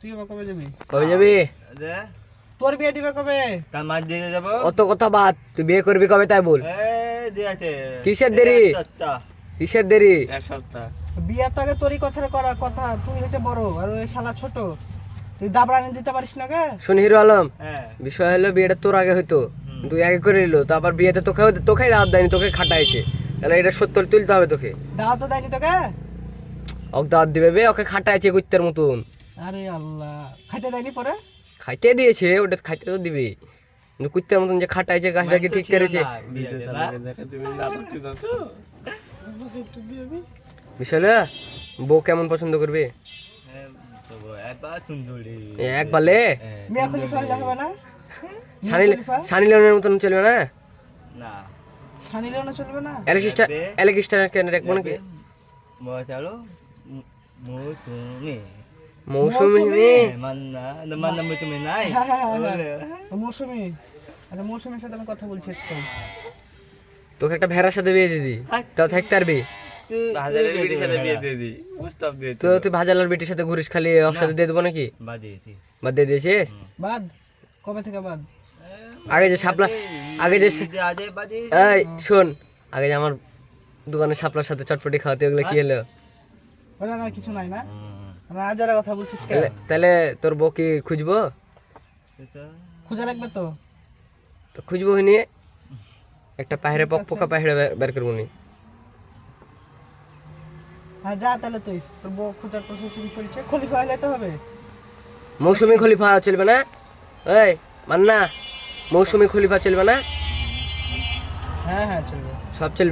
তুই আবার কবে যাবি? কবে যাবি? তোর বিয়ে দিবে কবে? কাল মাস দিয়ে যাব। অত কথা বাদ, তুই বিয়ে করবি কবে তাই বল। দিয়েছে কিসের দেরি? কিসের দেরি? এক সপ্তাহ। বিয়ে তো আগে তোরই করার কথা, তুই হচ্ছে বড় আর ওই শালা ছোট, তুই দাবড়ানি দিতে পারিস না কে? শোন হিরো আলম, হ্যাঁ বিষয় হলো বিয়েটা তোর আগে হইতো, তুই আগে করে নিল, তারপর বিয়েতে তোকে দাওয়াত দেয়নি, তোকে খাটাইছে, তাহলে এটা সত্য তুলতে হবে তোকে। দাও তো দেয়নি তোকে? ওকে দাওয়াত দিবে বে, ওকে খাটাইছে কুত্তের মতন। আরে আল্লাহ, খাইতে দেয়নি পরে? খাইতে দিয়েছে, ওটা খাইতে তো দিবে, কিন্তু কুত্তের মতন যে খাটাইছে গাছটাকে ঠিক করেছে। বিষয় হলো বউ কেমন পছন্দ করবে? একবার লে মিয়া খলিফা হলে হবে না? সানি লিওনের মতন চলবে না? না সানি লিওনে চলবে না? অ্যালেক্সিস্টার কেন রাখবো নাকি? চলো মৌসুমি মান্না তুমি নাই মৌসুমি, আরে মৌসুমির সাথে আমি কথা বলছি আজকে। তোকে একটা ভেড়ার সাথে বিয়ে দিদি, তাও থাকতে পারবি? হাজারের বেটির সাথে বিয়ে দিয়ে দিই প্রস্তাব দিয়ে তো তুই ভাজালার বেটির সাথে ঘুরিস খালি, ওর সাথে দিয়ে দেবো নাকি? বাদ দিয়ে দিয়েছিস? বাদ? কবে থেকে বাদ? আগে যে শাপলা, আগে যে এই শোন, আগে যে আমার দোকানে শাপলার সাথে চটপটি খাওয়াতে, ওগুলো কি হলো? ওরা না কিছু নাই না, আমরা আজারা কথা বলছিস কেন? তাহলে তোর বউ কি খুঁজবো? খোঁজা লাগবে তো? তো খুঁজবো নিয়ে একটা পাহাড়ে পোকা পাহাড়ে বের করবো নি। হ্যাঁ যা তাহলে, তুই তোর বউ খোঁজার প্রসেসিং চলছে, খলিফা হলে তো হবে। মৌসুমি খলিফা চলবে না? এই মান্না, মৌসুমি খলিফা চলবে না? হ্যাঁ হ্যাঁ চলবে। সব চলবে।